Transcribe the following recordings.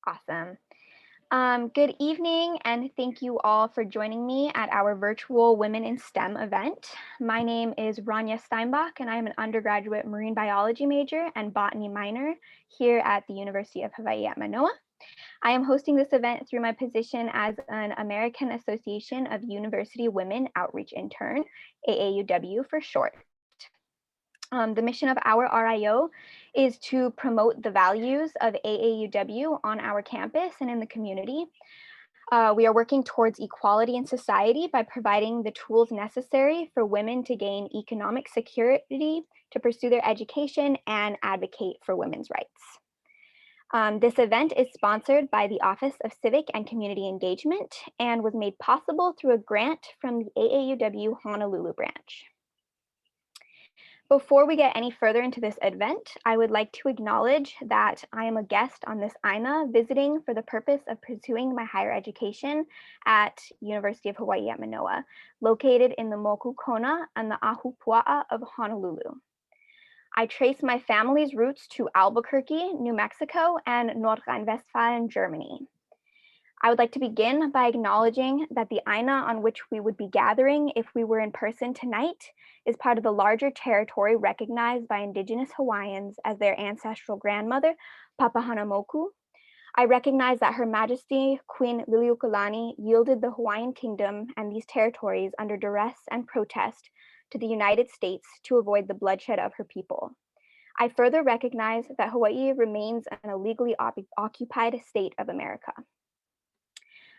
Awesome. Good evening, and thank you all for joining me at our virtual Women in STEM event. My name is Rania Steinbach, and I am an undergraduate marine biology major and botany minor here at the University of Hawaii at Manoa. I am hosting this event through my position as an American Association of University Women Outreach Intern, AAUW for short. The mission of our RIO is to promote the values of AAUW on our campus and in the community. We are working towards equality in society by providing the tools necessary for women to gain economic security, to pursue their education, and advocate for women's rights. This event is sponsored by the Office of Civic and Community Engagement and was made possible through a grant from the AAUW Honolulu branch. Before we get any further into this event, I would like to acknowledge that I am a guest on this AINA visiting for the purpose of pursuing my higher education at University of Hawaii at Manoa, located in the Moku Kona and the Ahupua'a of Honolulu. I trace my family's roots to Albuquerque, New Mexico, and Nordrhein-Westfalen, Germany. I would like to begin by acknowledging that the AINA on which we would be gathering if we were in person tonight is part of the larger territory recognized by Indigenous Hawaiians as their ancestral grandmother, Papahānaumoku. I recognize that Her Majesty Queen Liliuokalani yielded the Hawaiian Kingdom and these territories under duress and protest to the United States to avoid the bloodshed of her people. I further recognize that Hawaii remains an illegally occupied state of America.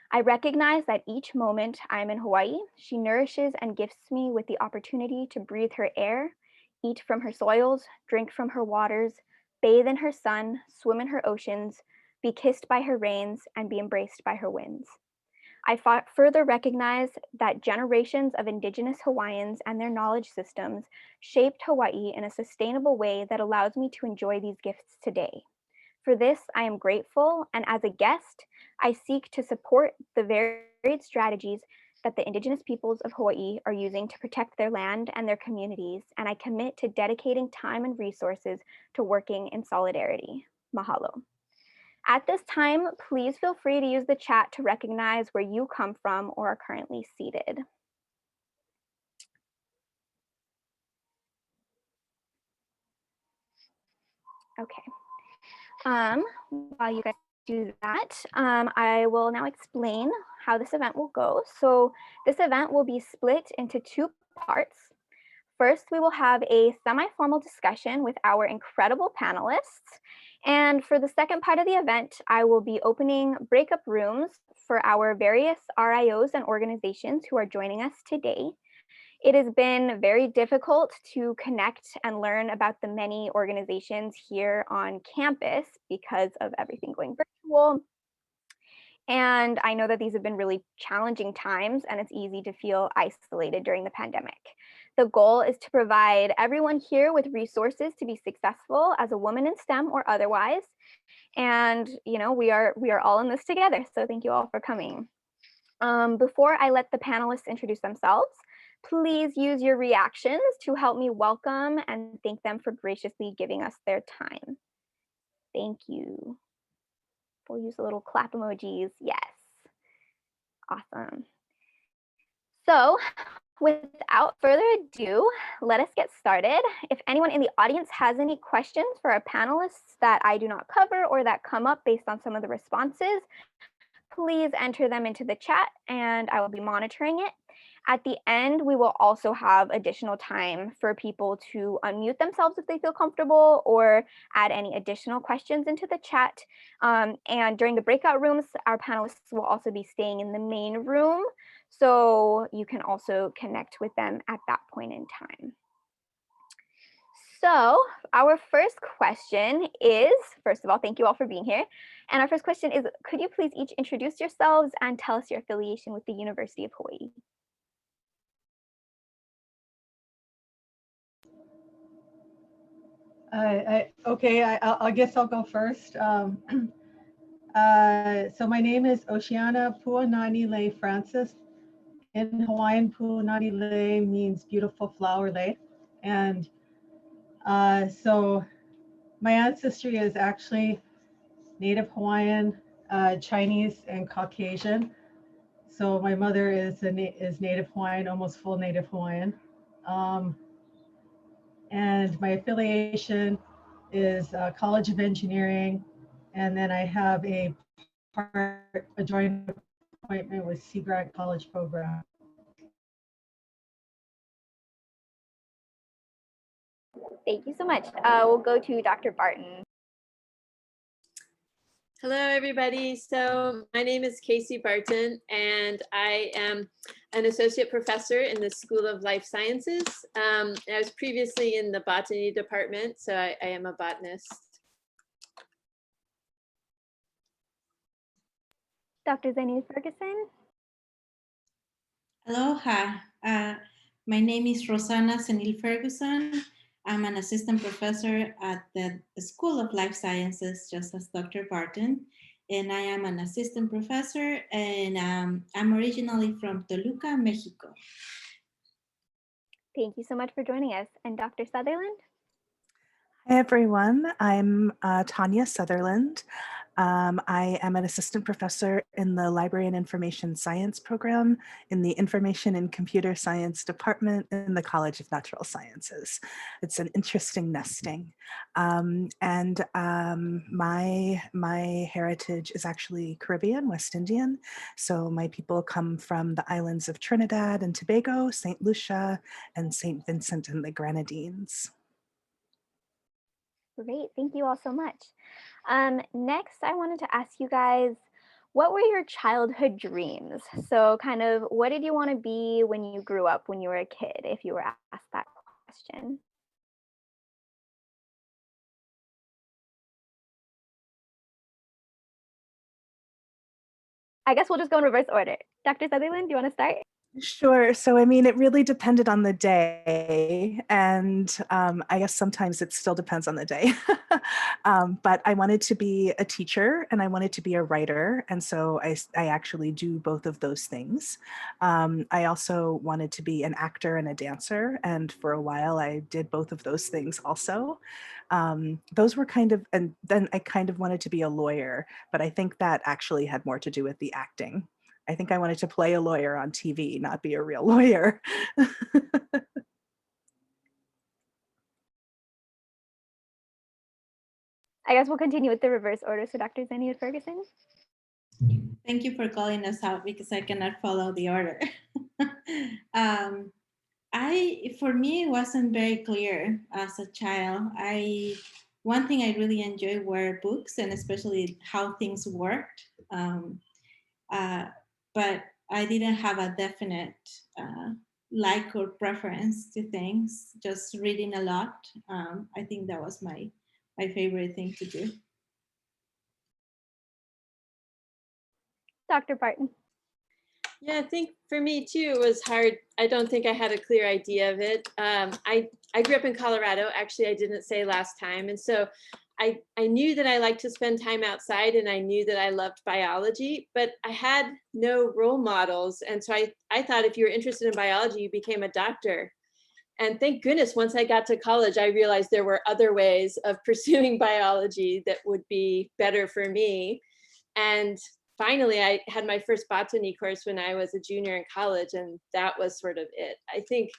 I recognize that each moment I'm in Hawaii, she nourishes and gifts me with the opportunity to breathe her air, eat from her soils, drink from her waters, bathe in her sun, swim in her oceans, be kissed by her rains, and be embraced by her winds. I further recognize that generations of Indigenous Hawaiians and their knowledge systems shaped Hawaii in a sustainable way that allows me to enjoy these gifts today. For this, I am grateful, and as a guest, I seek to support the varied strategies that the Indigenous peoples of Hawaii are using to protect their land and their communities, and I commit to dedicating time and resources to working in solidarity. Mahalo. At this time, please feel free to use the chat to recognize where you come from or are currently seated. Okay. While you guys do that, I will now explain how this event will go. So this event will be split into two parts. First, we will have a semi-formal discussion with our incredible panelists. And for the second part of the event, I will be opening breakup rooms for our various RIOs and organizations who are joining us today. It has been very difficult to connect and learn about the many organizations here on campus because of everything going virtual. And I know that these have been really challenging times, and it's easy to feel isolated during the pandemic. The goal is to provide everyone here with resources to be successful as a woman in STEM or otherwise. And we are all in this together. So thank you all for coming. Before I let the panelists introduce themselves, please use your reactions to help me welcome and thank them for graciously giving us their time. Thank you. We'll use a little clap emojis. Yes. Awesome. So without further ado, let us get started. If anyone in the audience has any questions for our panelists that I do not cover or that come up based on some of the responses, please enter them into the chat and I will be monitoring it. At the end, we will also have additional time for people to unmute themselves if they feel comfortable or add any additional questions into the chat. And during the breakout rooms, our panelists will also be staying in the main room, so you can also connect with them at that point in time. So our first question is, first of all, thank you all for being here. And our first question is, could you please each introduce yourselves and tell us your affiliation with the University of Hawaii? I guess I'll go first. So my name is Oceana Puanani Lei Francis. In Hawaiian, Puanani Lei means beautiful flower lei. And so my ancestry is actually Native Hawaiian, Chinese and Caucasian. So my mother is native Hawaiian, almost full native Hawaiian. Um, and my affiliation is College of Engineering. And then I have a joint appointment with Sea Grant College Program. Thank you so much. We'll go to Dr. Barton. Hello, everybody. So my name is Casey Barton, and I am an associate professor in the School of Life Sciences. I was previously in the botany department, so I am a botanist. Dr. Zenil-Ferguson. Aloha. My name is Rosanna Zenil-Ferguson. I'm an assistant professor at the School of Life Sciences, just as Dr. Barton. And I am an assistant professor, and I'm originally from Toluca, Mexico. Thank you so much for joining us. And Dr. Sutherland? Hi, everyone. I'm Tanya Sutherland. I am an assistant professor in the Library and Information Science program in the Information and Computer Science department in the College of Natural Sciences. It's an interesting nesting. My heritage is actually Caribbean, West Indian. So my people come from the islands of Trinidad and Tobago, St. Lucia, and St. Vincent and the Grenadines. Great, thank you all so much. Next, I wanted to ask you guys, what were your childhood dreams? So kind of, what did you want to be when you grew up, when you were a kid, if you were asked that question? I guess we'll just go in reverse order. Dr. Sutherland, do you want to start? Sure. So, I mean, it really depended on the day. And I guess sometimes it still depends on the day. But I wanted to be a teacher and I wanted to be a writer. And so I actually do both of those things. I also wanted to be an actor and a dancer. And for a while, I did both of those things also. Those were kind of, and then I kind of wanted to be a lawyer, but I think that actually had more to do with the acting. I think I wanted to play a lawyer on TV, not be a real lawyer. I guess we'll continue with the reverse order. So Dr. Zenil-Ferguson. Thank you for calling us out because I cannot follow the order. For me, it wasn't very clear as a child. One thing I really enjoyed were books and especially how things worked. But I didn't have a definite like or preference to things, just reading a lot. I think that was my favorite thing to do. Dr. Barton. Yeah, I think for me too, it was hard. I don't think I had a clear idea of it. I grew up in Colorado. Actually, I didn't say last time. And so I knew that I liked to spend time outside and I knew that I loved biology, but I had no role models. And so I thought if you were interested in biology, you became a doctor. And thank goodness, once I got to college, I realized there were other ways of pursuing biology that would be better for me. And finally, I had my first botany course when I was a junior in college, and that was sort of it. I think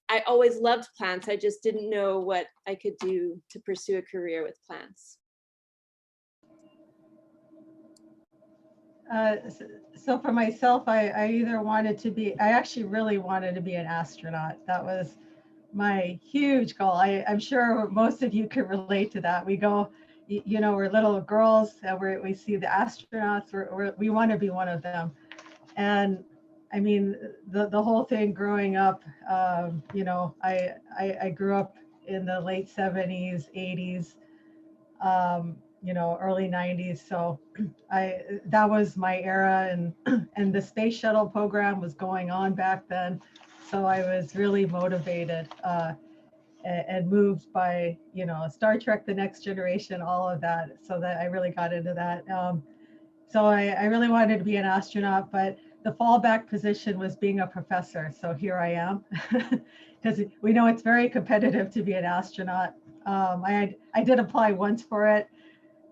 I always loved plants. I just didn't know what I could do to pursue a career with plants. So for myself, I either wanted to be, I actually really wanted to be an astronaut. That was my huge goal. I'm sure most of you can relate to that. We go, you know, we're little girls and we see the astronauts, we want to be one of them. And I mean, the whole thing growing up, you know, I grew up in the late 70s, 80s, you know, early 90s. So that was my era, and the space shuttle program was going on back then. So I was really motivated and moved by, you know, Star Trek, The Next Generation, all of that. So that I really got into that. So I really wanted to be an astronaut, but the fallback position was being a professor. So here I am, because we know it's very competitive to be an astronaut. I did apply once for it,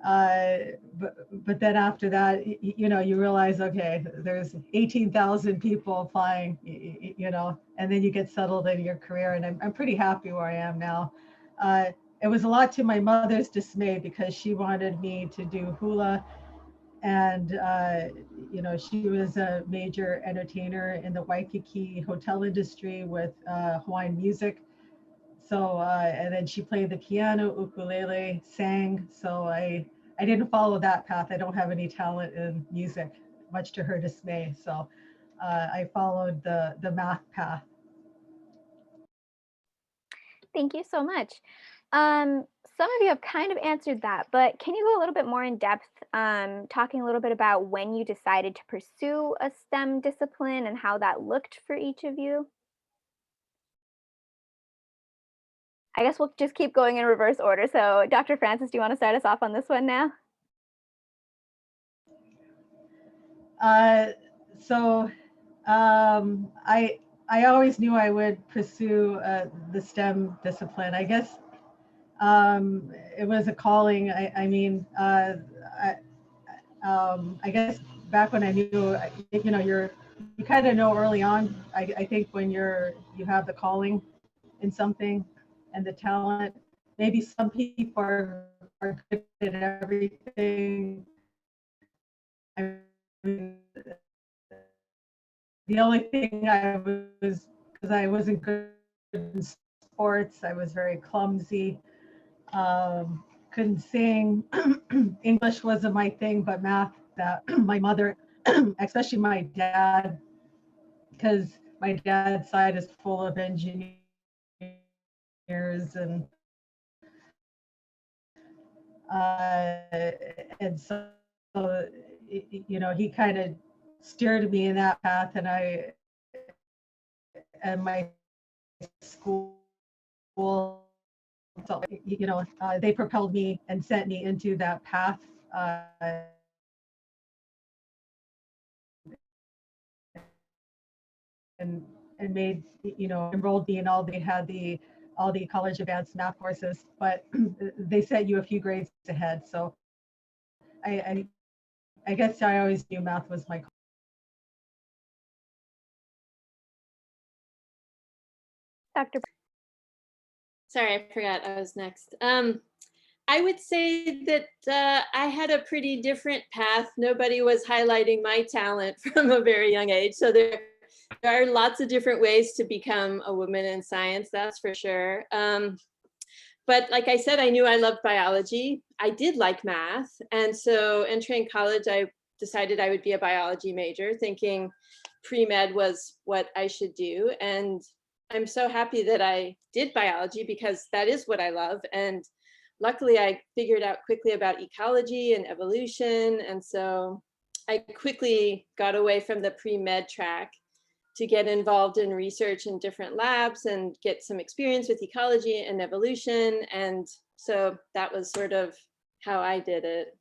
But then after that, you know, you realize, okay, there's 18,000 people applying, you know, and then you get settled in your career, and I'm pretty happy where I am now. It was a lot to my mother's dismay because she wanted me to do hula, and you know, she was a major entertainer in the Waikiki hotel industry with Hawaiian music. So and then she played the piano, ukulele, sang. So I didn't follow that path. I don't have any talent in music, much to her dismay. So I followed the math path. Thank you so much. Some of you have kind of answered that, but can you go a little bit more in depth, talking a little bit about when you decided to pursue a STEM discipline and how that looked for each of you? I guess we'll just keep going in reverse order. So, Dr. Francis, do you want to start us off on this one now? Uh, so I always knew I would pursue the STEM discipline. I guess it was a calling. I mean, I guess back when I knew, you know, you kind of know early on. I think when you have the calling in something and the talent. Maybe some people are good at everything. I mean, the only thing I was, because I wasn't good in sports, I was very clumsy. Couldn't sing. English wasn't my thing, but math, that my mother, especially my dad, because my dad's side is full of engineers and so you know, he kind of steered me in that path, and my school, so you know, they propelled me and sent me into that path. And made, you know, enrolled me in all the college advanced math courses, but they set you a few grades ahead. So I I guess I always knew math was my. Dr. Sorry, I forgot I was next. I would say that I had a pretty different path. Nobody was highlighting my talent from a very young age. So there are lots of different ways to become a woman in science, that's for sure. But like I said, I knew I loved biology. I did like math. And so entering college, I decided I would be a biology major, thinking pre-med was what I should do. And I'm so happy that I did biology because that is what I love. And luckily I figured out quickly about ecology and evolution. And so I quickly got away from the pre-med track to get involved in research in different labs and get some experience with ecology and evolution. And so that was sort of how I did it.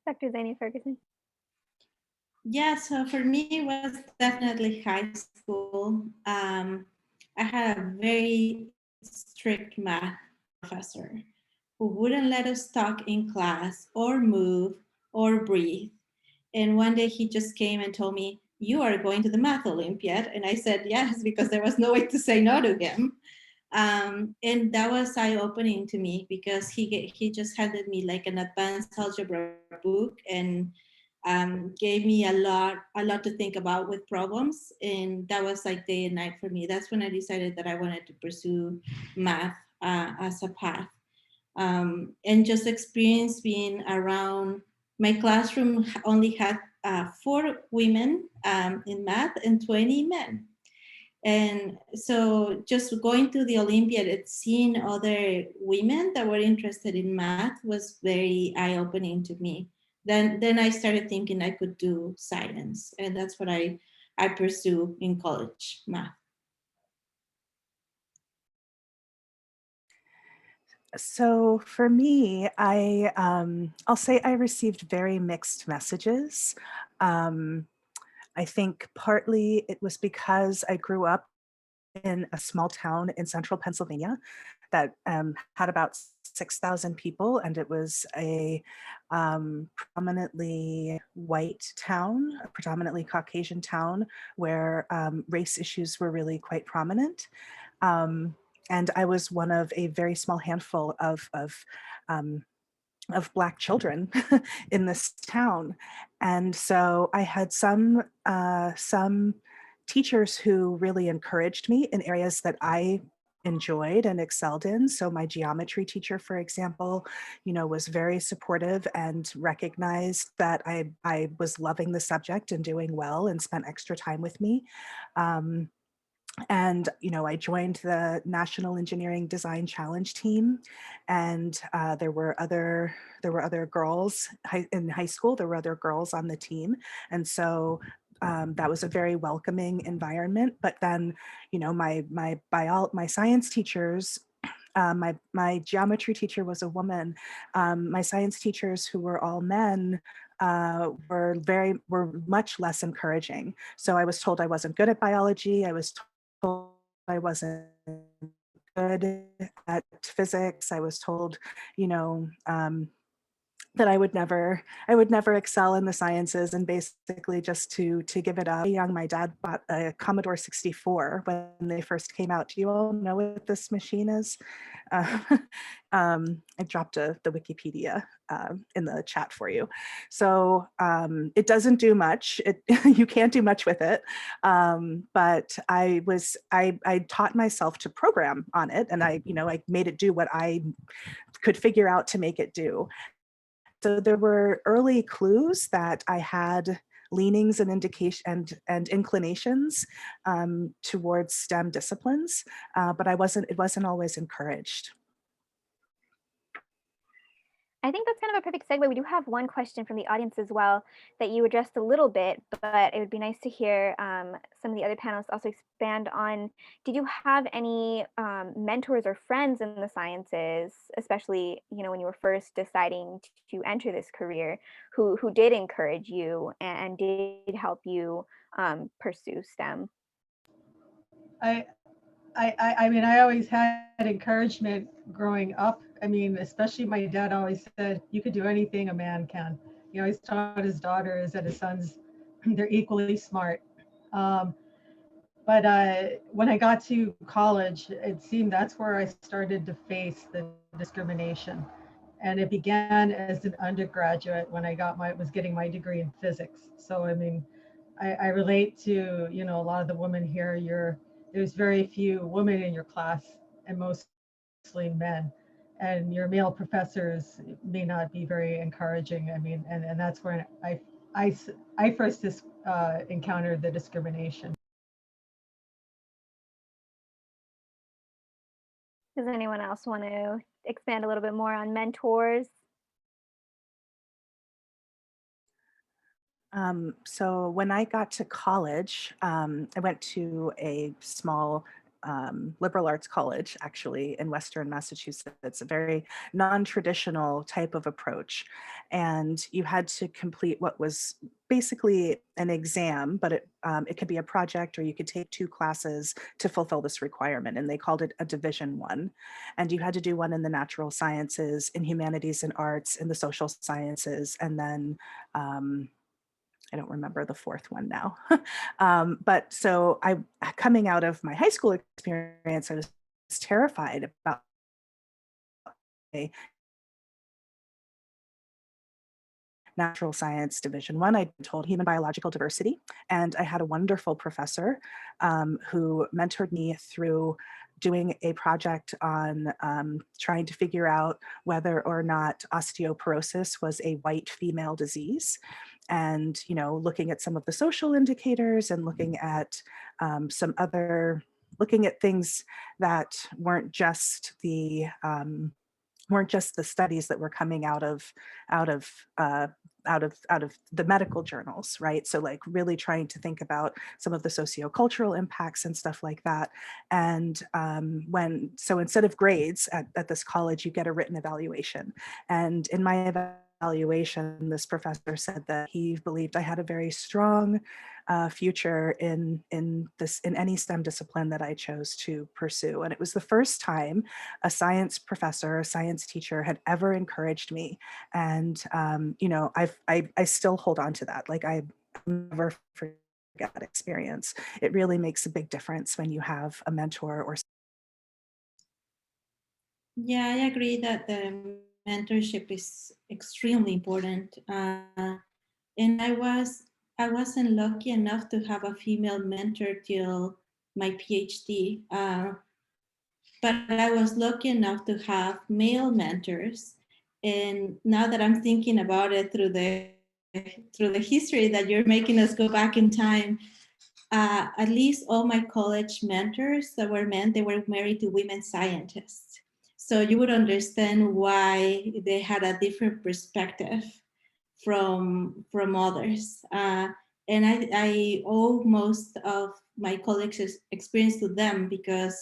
Dr. Zenil-Ferguson. Yeah, so for me, it was definitely high school. I had a very strict math professor who wouldn't let us talk in class or move or breathe. And one day he just came and told me, "You are going to the math Olympiad." And I said yes, because there was no way to say no to him. And that was eye-opening to me because he just handed me like an advanced algebra book and gave me a lot to think about with problems. And that was like day and night for me. That's when I decided that I wanted to pursue math as a path. And just experience being around, my classroom only had 4 women in math and 20 men. And so just going to the Olympiad and seeing other women that were interested in math was very eye-opening to me. Then I started thinking I could do science, and that's what I pursue in college, math. So for me, I'll say I received very mixed messages. I think partly it was because I grew up in a small town in central Pennsylvania that had about 6,000 people, and it was a predominantly white town, a predominantly Caucasian town, where race issues were really quite prominent. And I was one of a very small handful of Black children in this town. And so I had some teachers who really encouraged me in areas that I enjoyed and excelled in. So my geometry teacher, for example, was very supportive and recognized that I was loving the subject and doing well and spent extra time with me. And I joined the National Engineering Design Challenge team, and there were other girls in high school. There were other girls on the team, and so that was a very welcoming environment. But then, my science teachers. My geometry teacher was a woman. My science teachers, who were all men, were much less encouraging. So I was told I wasn't good at biology. I was told I wasn't good at physics. I was told, that I would never excel in the sciences, and basically just to give it up. Young, my dad bought a Commodore 64 when they first came out. Do you all know what this machine is? I dropped the Wikipedia in the chat for you. So it doesn't do much. You can't do much with it. But I taught myself to program on it, and I made it do what I could figure out to make it do. So there were early clues that I had leanings and indication and inclinations towards STEM disciplines, but it wasn't always encouraged. I think that's kind of a perfect segue. We do have one question from the audience as well that you addressed a little bit, but it would be nice to hear some of the other panelists also expand on. Did you have any mentors or friends in the sciences, especially when you were first deciding to enter this career, who did encourage you and did help you pursue STEM? I mean, I always had encouragement growing up. I mean, especially my dad always said, you could do anything a man can. He always taught his daughters and his sons, they're equally smart. But when I got to college, it seemed that's where I started to face the discrimination. And it began as an undergraduate when I was getting my degree in physics. So, I mean, I relate to, a lot of the women here, there's very few women in your class and mostly men. And your male professors may not be very encouraging. I mean, and that's when I first encountered the discrimination. Does anyone else want to expand a little bit more on mentors? So when I got to college, I went to a small liberal arts college, actually, in Western Massachusetts, a very non-traditional type of approach. And you had to complete what was basically an exam, but it could be a project, or you could take 2 classes to fulfill this requirement. And they called it a Division 1. And you had to do one in the natural sciences, in humanities and arts, in the social sciences, and then I don't remember the 4th one now. But so coming out of my high school experience, I was terrified about a natural science Division 1. I'd been told human biological diversity, and I had a wonderful professor who mentored me through doing a project on trying to figure out whether or not osteoporosis was a white female disease. And, looking at some of the social indicators and looking at looking at things that weren't just the studies that were coming out of the medical journals, right? So like really trying to think about some of the sociocultural impacts and stuff like that. And so instead of grades at this college, you get a written evaluation. And in my evaluation, this professor said that he believed I had a very strong future in any STEM discipline that I chose to pursue. And it was the first time a science professor, a science teacher had ever encouraged me. And you know, I still hold on to that. Like I never forget that experience. It really makes a big difference when you have a mentor or. Yeah, I agree that the mentorship is extremely important. And I wasn't lucky enough to have a female mentor till my PhD, but I was lucky enough to have male mentors. And now that I'm thinking about it through the history that you're making us go back in time, at least all my college mentors that were men, they were married to women scientists. So you would understand why they had a different perspective from others. And I owe most of my colleagues' experience to them because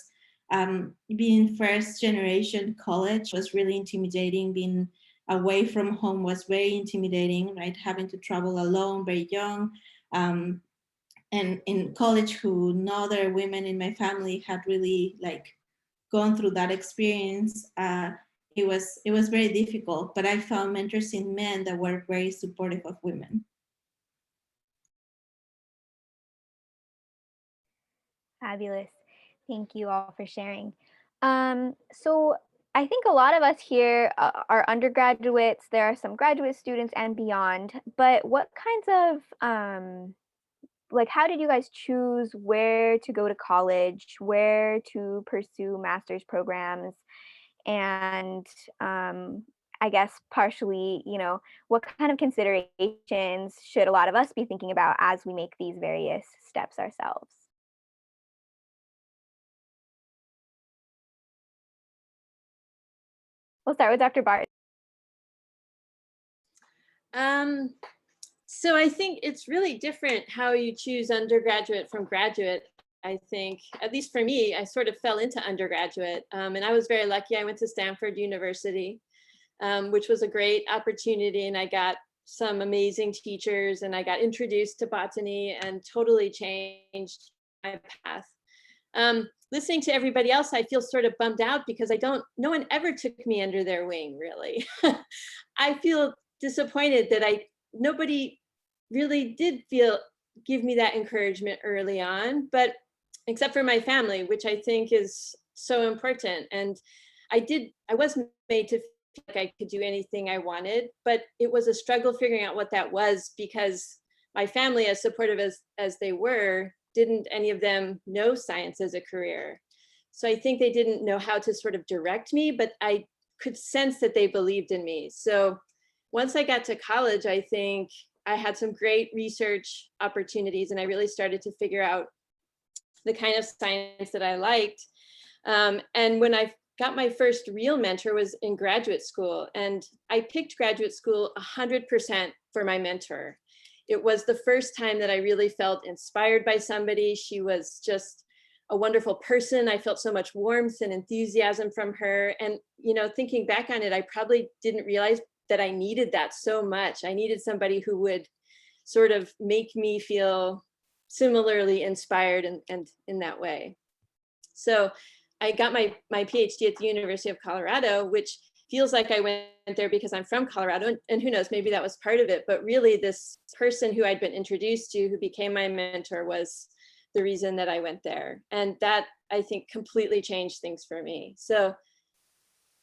being first generation college was really intimidating. Being away from home was very intimidating, right? Having to travel alone, very young. And in college, who no other women in my family had really like gone through that experience. It was very difficult, but I found mentors in men that were very supportive of women. Fabulous. Thank you all for sharing. So I think a lot of us here are undergraduates. There are some graduate students and beyond, but what kinds of like, how did you guys choose where to go to college, where to pursue master's programs? And I guess partially, you know, what kind of considerations should a lot of us be thinking about as we make these various steps ourselves? We'll start with Dr. Barton. So I think it's really different how you choose undergraduate from graduate. I think, at least for me, I sort of fell into undergraduate, and I was very lucky. I went to Stanford University, which was a great opportunity, and I got some amazing teachers, and I got introduced to botany and totally changed my path. Listening to everybody else, I feel sort of bummed out because no one ever took me under their wing, really. I feel disappointed that nobody really did give me that encouragement early on, but except for my family, which I think is so important. And I was made to feel like I could do anything I wanted, but it was a struggle figuring out what that was because my family, as supportive as they were, didn't any of them know science as a career. So I think they didn't know how to sort of direct me, but I could sense that they believed in me. So once I got to college, I think I had some great research opportunities and I really started to figure out the kind of science that I liked. And when I got my first real mentor was in graduate school, and I picked graduate school 100% for my mentor. It was the first time that I really felt inspired by somebody. She was just a wonderful person. I felt so much warmth and enthusiasm from her. And, you know, thinking back on it, I probably didn't realize that I needed that so much. I needed somebody who would sort of make me feel similarly inspired and in that way. So I got my PhD at the University of Colorado, which feels like I went there because I'm from Colorado, and who knows, maybe that was part of it, but really this person who I'd been introduced to, who became my mentor, was the reason that I went there. And that, I think, completely changed things for me. So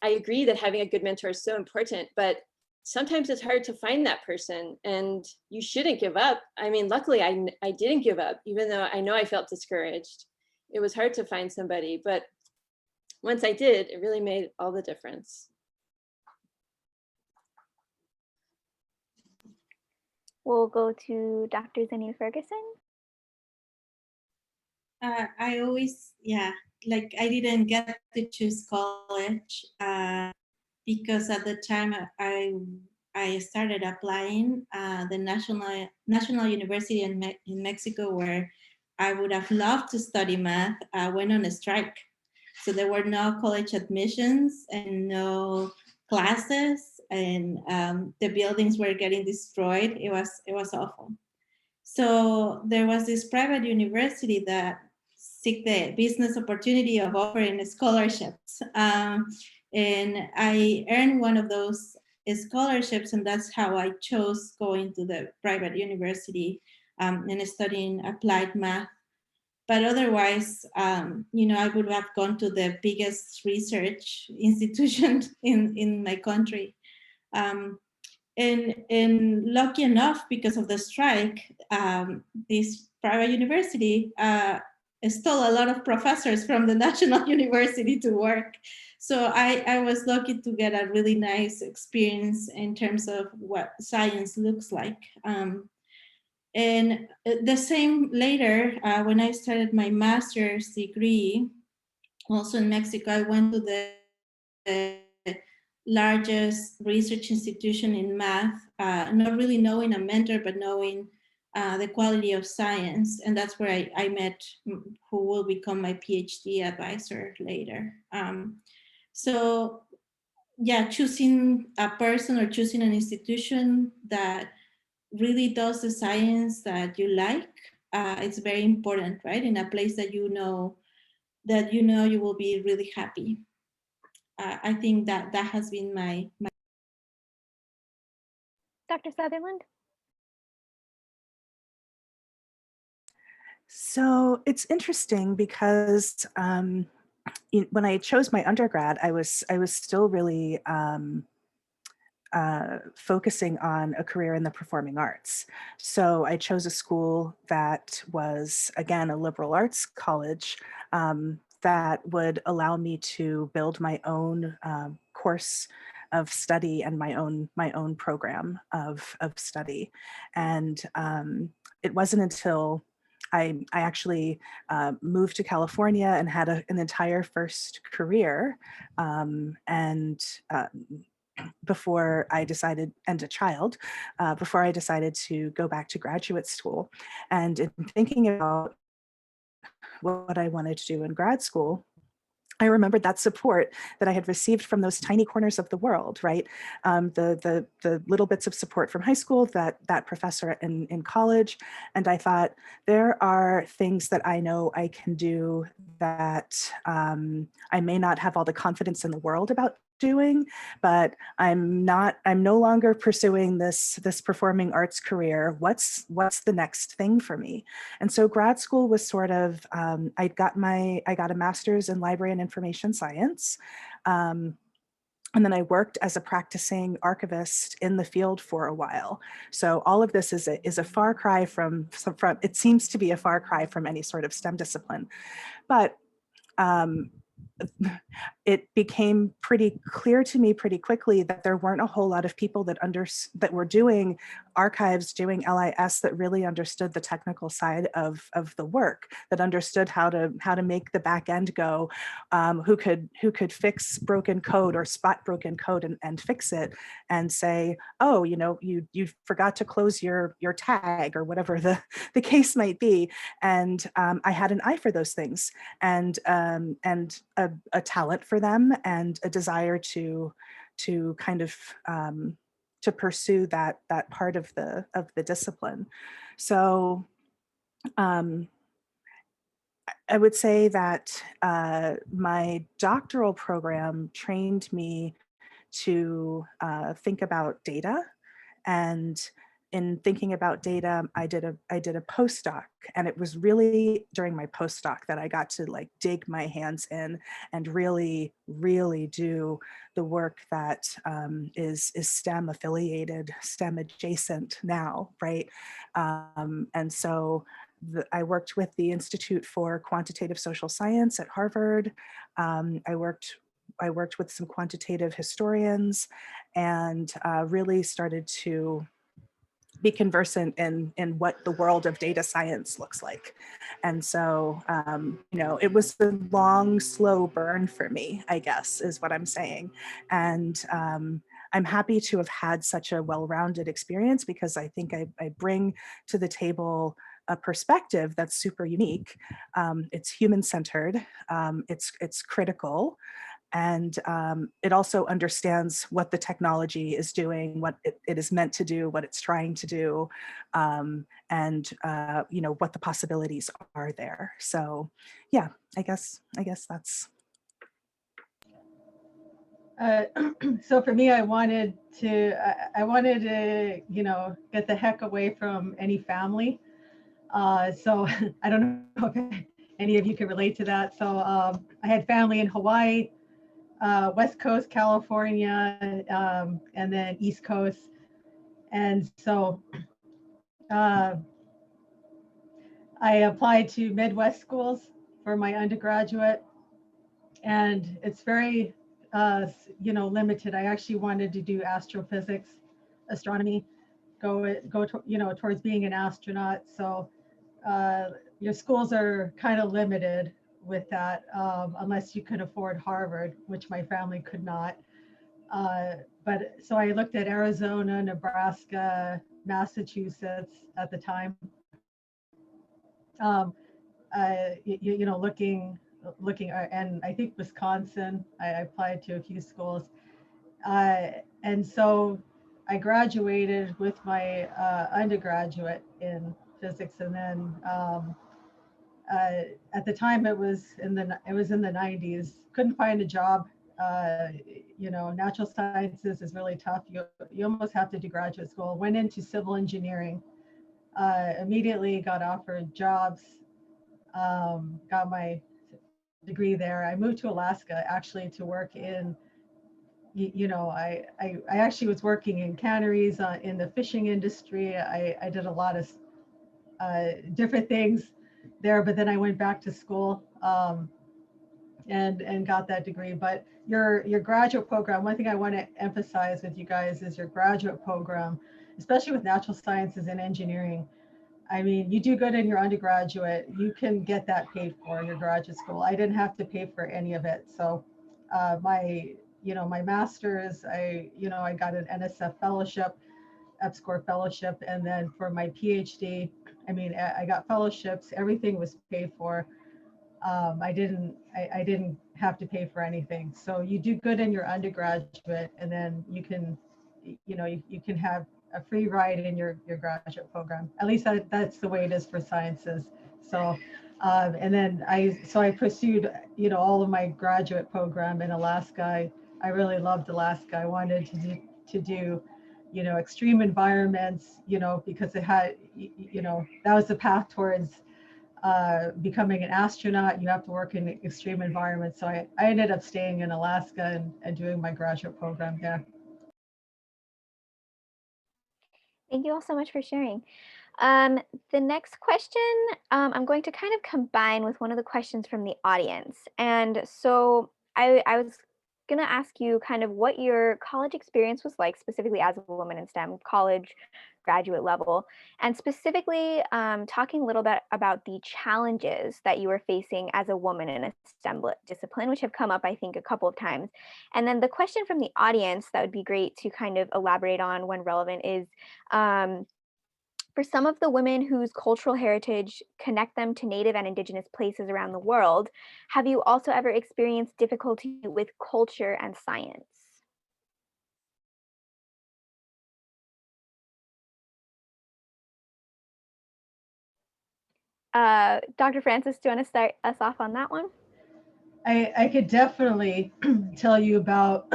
I agree that having a good mentor is so important, but sometimes it's hard to find that person, and you shouldn't give up. I mean, luckily I didn't give up, even though I know I felt discouraged. It was hard to find somebody, but once I did, it really made all the difference. We'll go to Dr. Zenil-Ferguson. I always, like I didn't get to choose college because at the time I started applying the National University in Mexico, where I would have loved to study math, went on a strike. So there were no college admissions and no classes. and the buildings were getting destroyed. It was awful. So there was this private university that seek the business opportunity of offering scholarships. And I earned one of those scholarships, and that's how I chose going to the private university and studying applied math. But otherwise, I would have gone to the biggest research institution in my country. And lucky enough, because of the strike, this private university stole a lot of professors from the national university to work. So I was lucky to get a really nice experience in terms of what science looks like. And the same later, when I started my master's degree, also in Mexico, I went to the largest research institution in math, not really knowing a mentor, but knowing the quality of science. And that's where I met who will become my PhD advisor later. So yeah, choosing a person or choosing an institution that really does the science that you like, it's very important, right? In a place that you know you will be really happy. I think that has been my. Dr. Sutherland? So it's interesting because when I chose my undergrad, I was still really focusing on a career in the performing arts. So I chose a school that was, again, a liberal arts college that would allow me to build my own course of study and my own program of study. And it wasn't until I actually moved to California and had an entire first career and before I decided, and a child, before I decided to go back to graduate school. And in thinking about what I wanted to do in grad school, I remembered that support that I had received from those tiny corners of the world, right? The little bits of support from high school, that professor in college. And I thought, there are things that I know I can do that I may not have all the confidence in the world about doing, but I'm no longer pursuing this performing arts career. What's the next thing for me? And so grad school was sort of, I got a master's in library and information science. And then I worked as a practicing archivist in the field for a while. So all of this is a far cry from, it seems to be a far cry from any sort of STEM discipline. But it became pretty clear to me pretty quickly that there weren't a whole lot of people that were doing archives, doing LIS, that really understood the technical side of the work, that understood how to make the back end go, who could fix broken code or spot broken code and fix it and say, oh, you forgot to close your tag or whatever the case might be. And I had an eye for those things and a talent for them and a desire to kind of to pursue that part of the discipline. So I would say that my doctoral program trained me to think about data. And in thinking about data, I did a postdoc, and it was really during my postdoc that I got to like dig my hands in and really do the work that is STEM affiliated, STEM adjacent now, right? And so I worked with the Institute for Quantitative Social Science at Harvard. I worked with some quantitative historians and really started to be conversant in what the world of data science looks like. And so, it was a long, slow burn for me, I guess, is what I'm saying. And I'm happy to have had such a well-rounded experience because I think I bring to the table a perspective that's super unique. It's human-centered, it's critical, And it also understands what the technology is doing, what it is meant to do, what it's trying to do, and you know, what the possibilities are there. So yeah, I guess that's. So for me, I wanted to, you know, get the heck away from any family. So I don't know if any of you can relate to that. So I had family in Hawaii, West Coast, California, and then East Coast. And so I applied to Midwest schools for my undergraduate, and it's very, you know, limited. I actually wanted to do astrophysics, astronomy, you know, towards being an astronaut. So your schools are kind of limited with that, unless you could afford Harvard, which my family could not. But so I looked at Arizona, Nebraska, Massachusetts at the time. You know, looking, and I think Wisconsin. I applied to a few schools, and so I graduated with my undergraduate in physics, and then at the time it was in the 90s. Couldn't find a job. You know, natural sciences is really tough. You almost have to do graduate school. Went into civil engineering. Immediately got offered jobs. Got my degree there. I moved to Alaska actually to work in, you know, I actually was working in canneries, in the fishing industry. I did a lot of different things there, but then I went back to school, and got that degree. But your graduate program, one thing I want to emphasize with you guys is your graduate program, especially with natural sciences and engineering. I mean, you do good in your undergraduate, you can get that paid for in your graduate school. I didn't have to pay for any of it. So my master's, I got an NSF fellowship, EPSCoR fellowship. And then for my PhD, I mean, I got fellowships, everything was paid for. I didn't have to pay for anything. So you do good in your undergraduate, and then you can, you can have a free ride in your graduate program. At least that's the way it is for sciences. So, and then I pursued, all of my graduate program in Alaska. I really loved Alaska. I wanted to do, extreme environments, because it had, that was the path towards becoming an astronaut. You have to work in extreme environments. So I ended up staying in Alaska and doing my graduate program there. Thank you all so much for sharing. The next question, I'm going to kind of combine with one of the questions from the audience. And so I was going to ask you kind of what your college experience was like, specifically as a woman in STEM, college, graduate level, and specifically talking a little bit about the challenges that you were facing as a woman in a STEM discipline, which have come up, I think, a couple of times. And then the question from the audience that would be great to kind of elaborate on when relevant is, for some of the women whose cultural heritage connect them to Native and Indigenous places around the world, have you also ever experienced difficulty with culture and science? Dr. Francis, do you want to start us off on that one? I could definitely tell you about,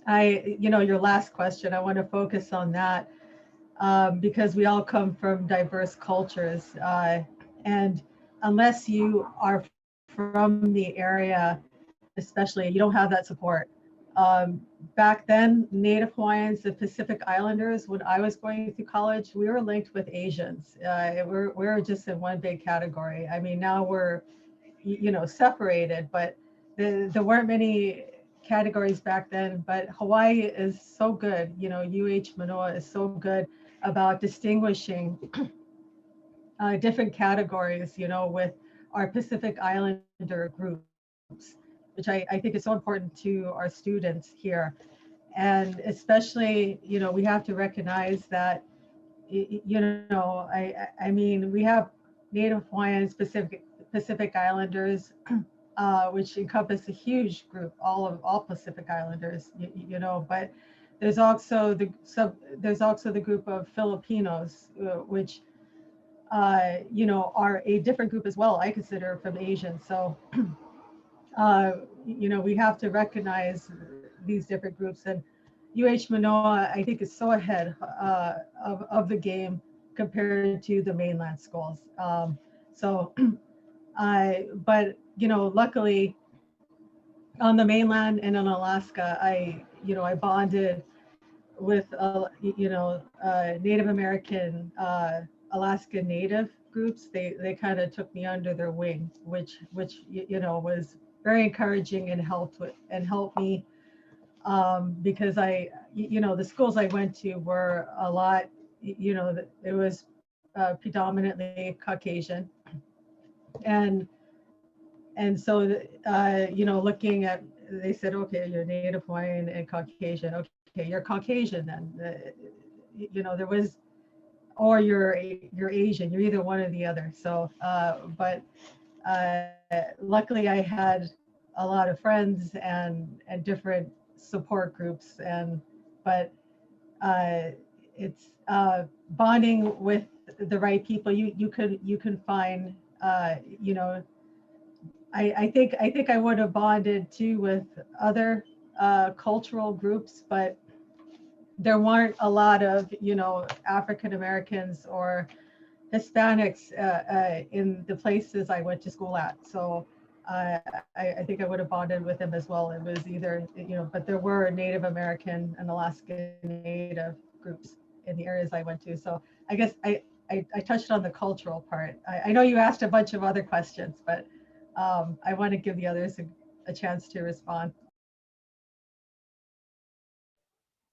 your last question. I want to focus on that. Because we all come from diverse cultures. And unless you are from the area, especially, you don't have that support. Back then, Native Hawaiians, the Pacific Islanders, when I was going through college, we were linked with Asians. We're just in one big category. I mean, now we're, separated, but there weren't many categories back then. But Hawaii is so good. UH Mānoa is so good about distinguishing different categories, with our Pacific Islander groups, which I think is so important to our students here. And especially, we have to recognize that, I mean, we have Native Hawaiians, Pacific Islanders, which encompass a huge group, all Pacific Islanders, you know, but there's also the group of Filipinos, which you know, are a different group as well, I consider, from Asian. So you know, we have to recognize these different groups, and UH Manoa, I think, is so ahead of the game compared to the mainland schools. So but you know, luckily on the mainland and in Alaska, I bonded with Native American Alaska Native groups. They kind of took me under their wing, which you know, was very encouraging and helped me because you know, the schools I went to were a lot, you know, it was predominantly Caucasian, and so you know, looking at, they said, okay, you're Native Hawaiian and Caucasian. Okay, you're Caucasian then. You know, there was, or you're Asian. You're either one or the other. So, but luckily I had a lot of friends and different support groups, but it's bonding with the right people. You can find you know, I think I would have bonded too with other cultural groups, but there weren't a lot of, you know, African Americans or Hispanics in the places I went to school at. So I think I would have bonded with them as well. It was either, you know, but there were Native American and Alaska Native groups in the areas I went to. So I guess I touched on the cultural part. I know you asked a bunch of other questions, but I want to give the others a chance to respond.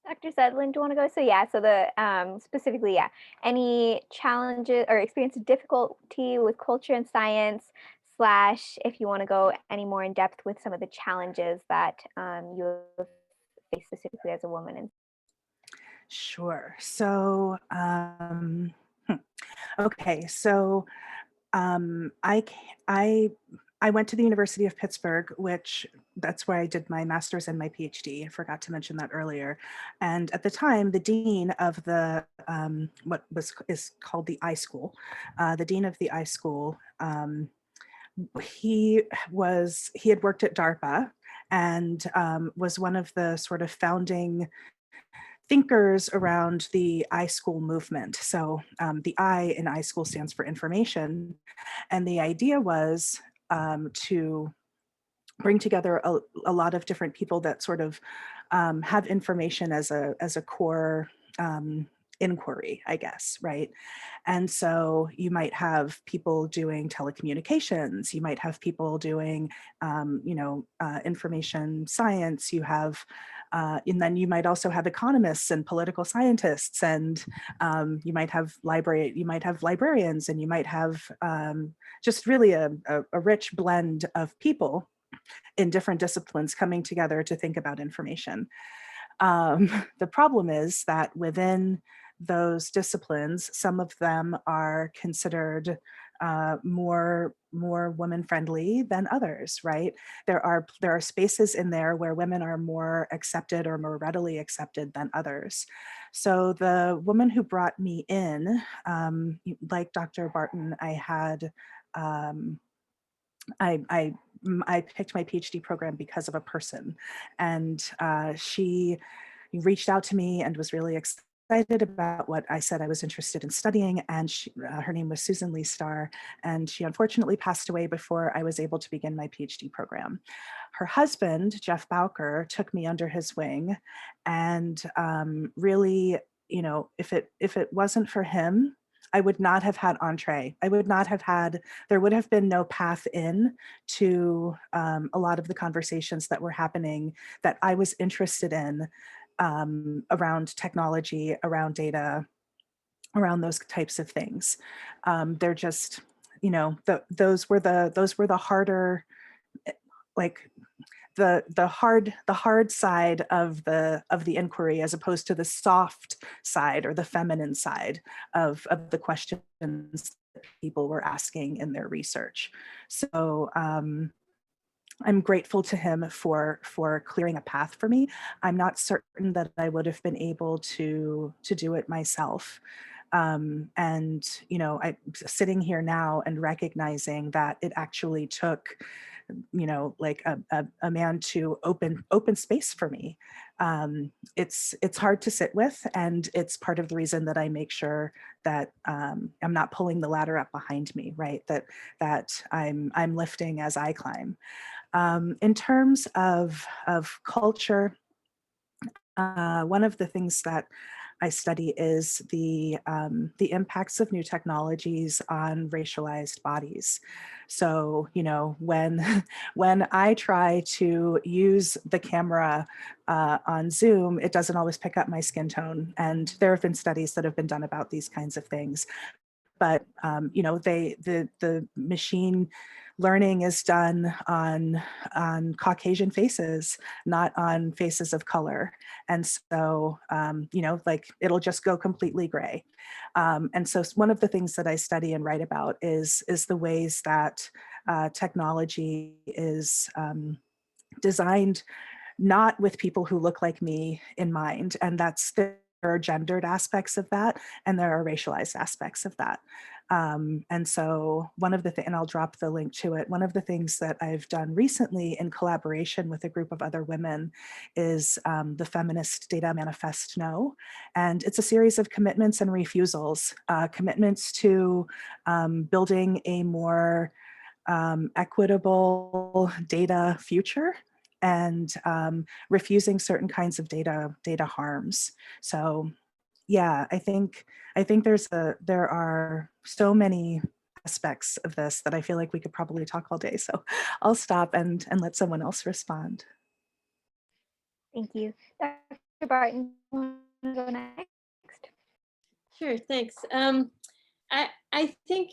Dr. Sutherland, do you want to go? So yeah, so the specifically, yeah, any challenges or experience of difficulty with culture and science, slash, if you want to go any more in depth with some of the challenges that you have faced specifically as a woman. And Sure. So, okay. So, I went to the University of Pittsburgh, which that's where I did my master's and my PhD. I forgot to mention that earlier. And at the time, the dean of the what is called the I School, the dean of the I School, he had worked at DARPA and was one of the sort of founding thinkers around the iSchool movement. So the I in iSchool stands for information. And the idea was to bring together a lot of different people that sort of have information as a core inquiry, I guess, right? And so you might have people doing telecommunications, you might have people doing, information science, you have, and then you might also have economists and political scientists, and you might have librarians, and you might have just really a rich blend of people in different disciplines coming together to think about information. The problem is that within those disciplines, some of them are considered more women friendly than others, right? There are spaces in there where women are more accepted or more readily accepted than others. So the woman who brought me in, like Dr. Barton, I had I picked my PhD program because of a person, and she reached out to me and was really excited about what I said I was interested in studying. And her name was Susan Lee Starr, and she unfortunately passed away before I was able to begin my PhD program. Her husband, Jeff Bowker, took me under his wing, and really, you know, if it wasn't for him, I would not have had entree. I would not have had, there would have been no path in to a lot of the conversations that were happening that I was interested in around technology, around data, around those types of things. They're just, you know, those were the harder, like the hard side of the inquiry, as opposed to the soft side or the feminine side of the questions that people were asking in their research. So I'm grateful to him for clearing a path for me. I'm not certain that I would have been able to do it myself. And you know, I'm sitting here now and recognizing that it actually took, you know, like a man to open space for me. It's hard to sit with, and it's part of the reason that I make sure that I'm not pulling the ladder up behind me, right? That I'm lifting as I climb. In terms of culture, one of the things that I study is the impacts of new technologies on racialized bodies. So, you know, when when I try to use the camera on Zoom, it doesn't always pick up my skin tone. And there have been studies that have been done about these kinds of things. But you know, the machine learning is done on Caucasian faces, not on faces of color. And so, you know, like it'll just go completely gray. And so one of the things that I study and write about is the ways that technology is designed not with people who look like me in mind. And there are gendered aspects of that, and there are racialized aspects of that. And so one of the things, and I'll drop the link to it, one of the things that I've done recently in collaboration with a group of other women is the Feminist Data Manifest No. And it's a series of commitments and refusals, commitments to building a more equitable data future, and refusing certain kinds of data harms. So yeah, I think there are so many aspects of this that I feel like we could probably talk all day. So I'll stop and let someone else respond. Thank you. Dr. Barton, you want to go next? Sure, thanks. I think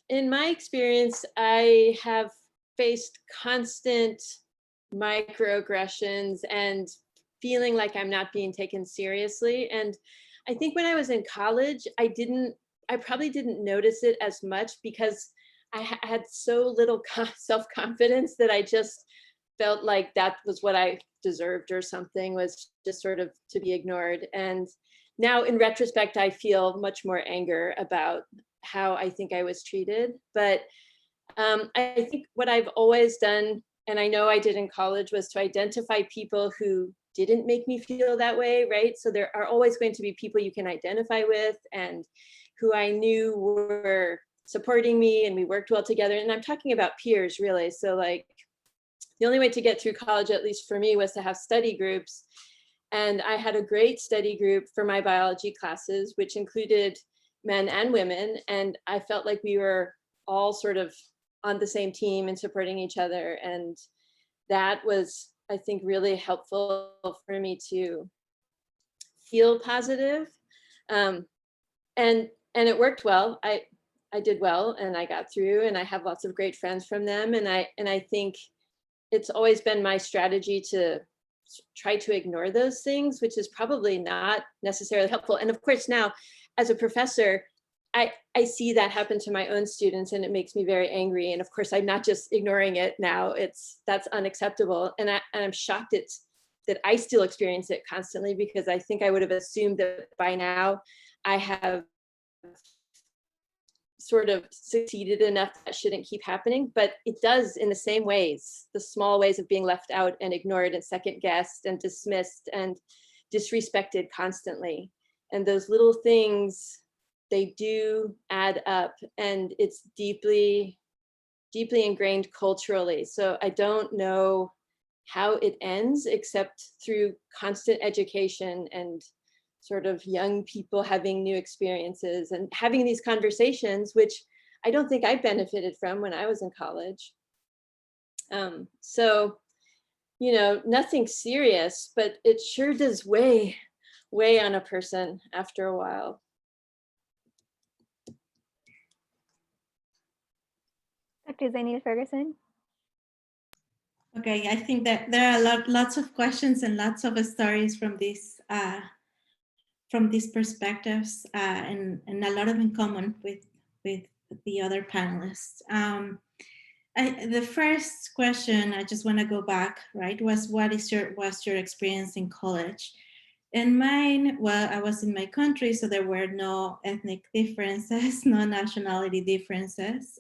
in my experience, I have faced constant microaggressions and feeling like I'm not being taken seriously. And I think when I was in college, I probably didn't notice it as much because I had so little self-confidence that I just felt like that was what I deserved or something, was just sort of to be ignored. And now in retrospect, I feel much more anger about how I think I was treated. But I think what I've always done, and I know I did in college, was to identify people who didn't make me feel that way, right? So there are always going to be people you can identify with and who I knew were supporting me and we worked well together. And I'm talking about peers, really. So like the only way to get through college, at least for me, was to have study groups. And I had a great study group for my biology classes, which included men and women. And I felt like we were all sort of on the same team and supporting each other. And that was, I think, really helpful for me to feel positive. And it worked well. I did well and I got through, and I have lots of great friends from them. And I think it's always been my strategy to try to ignore those things, which is probably not necessarily helpful. And of course, now as a professor, I see that happen to my own students, and it makes me very angry. And of course, I'm not just ignoring it now. That's unacceptable. And I'm shocked that I still experience it constantly, because I think I would have assumed that by now I have sort of succeeded enough that shouldn't keep happening, but it does in the same ways, the small ways of being left out and ignored and second guessed and dismissed and disrespected constantly. And those little things, they do add up, and it's deeply, deeply ingrained culturally. So I don't know how it ends except through constant education and sort of young people having new experiences and having these conversations, which I don't think I benefited from when I was in college. So, you know, nothing serious, but it sure does weigh on a person after a while. Dr. Zenil-Ferguson. Okay, I think that there are lots of questions and lots of stories from these perspectives, and a lot of in common with the other panelists. The first question, I just want to go back, right, was was your experience in college? And mine, well, I was in my country, so there were no ethnic differences, no nationality differences,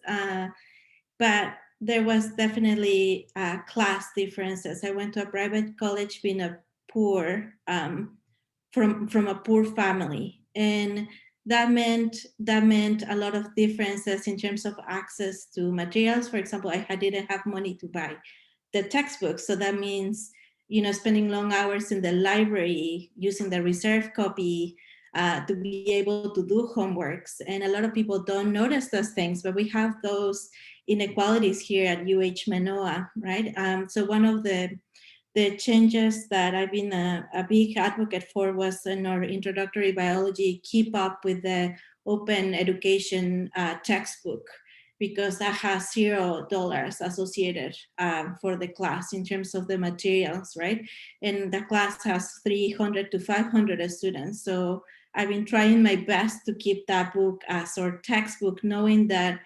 but there was definitely class differences. I went to a private college being a poor, from a poor family, and that meant a lot of differences in terms of access to materials. For example, I didn't have money to buy the textbooks, so that means spending long hours in the library using the reserve copy to be able to do homeworks. And a lot of people don't notice those things, but we have those inequalities here at UH Mānoa, right? So one of the changes that I've been a big advocate for was in our introductory biology, keep up with the open education textbook, because that has $0 associated for the class in terms of the materials, right? And the class has 300 to 500 students. So I've been trying my best to keep that book as our textbook, knowing that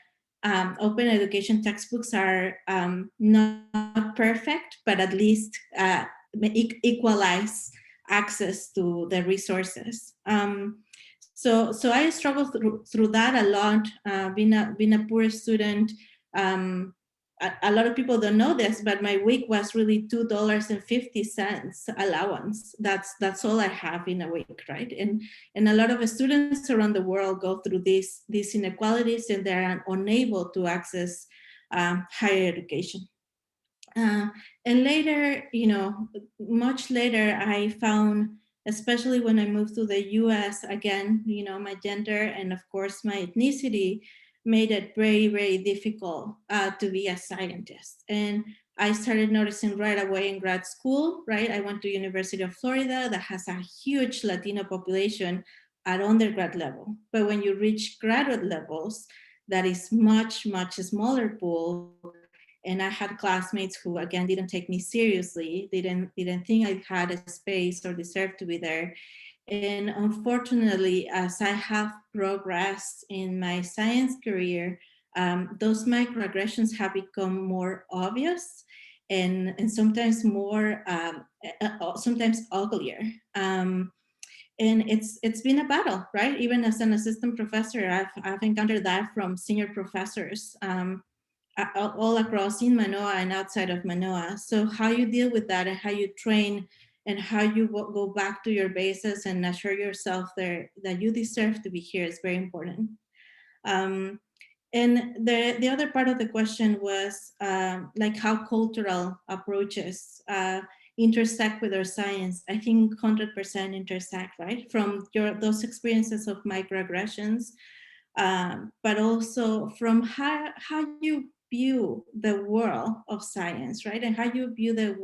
open education textbooks are not perfect, but at least equalize access to the resources. So I struggled through that a lot. Being a poor student, a lot of people don't know this, but my week was really $2.50 allowance. That's all I have in a week, right? And a lot of students around the world go through these inequalities, and they're unable to access higher education. And later, much later, I found, especially when I moved to the US, again, my gender and of course my ethnicity made it very, very difficult to be a scientist. And I started noticing right away in grad school, right? I went to University of Florida that has a huge Latino population at undergrad level. But when you reach graduate levels, that is much, much smaller pool. And I had classmates who, again, didn't take me seriously. They didn't think I had a space or deserved to be there. And unfortunately, as I have progressed in my science career, those microaggressions have become more obvious and sometimes more, sometimes uglier. And it's been a battle, right? Even as an assistant professor, I've encountered that from senior professors. All across in Manoa and outside of Manoa. So how you deal with that and how you train and how you go back to your bases and assure yourself there that you deserve to be here is very important. And the other part of the question was like how cultural approaches intersect with our science. I think 100% intersect, right? From those experiences of microaggressions, but also from how you view the world of science, right? And how you view the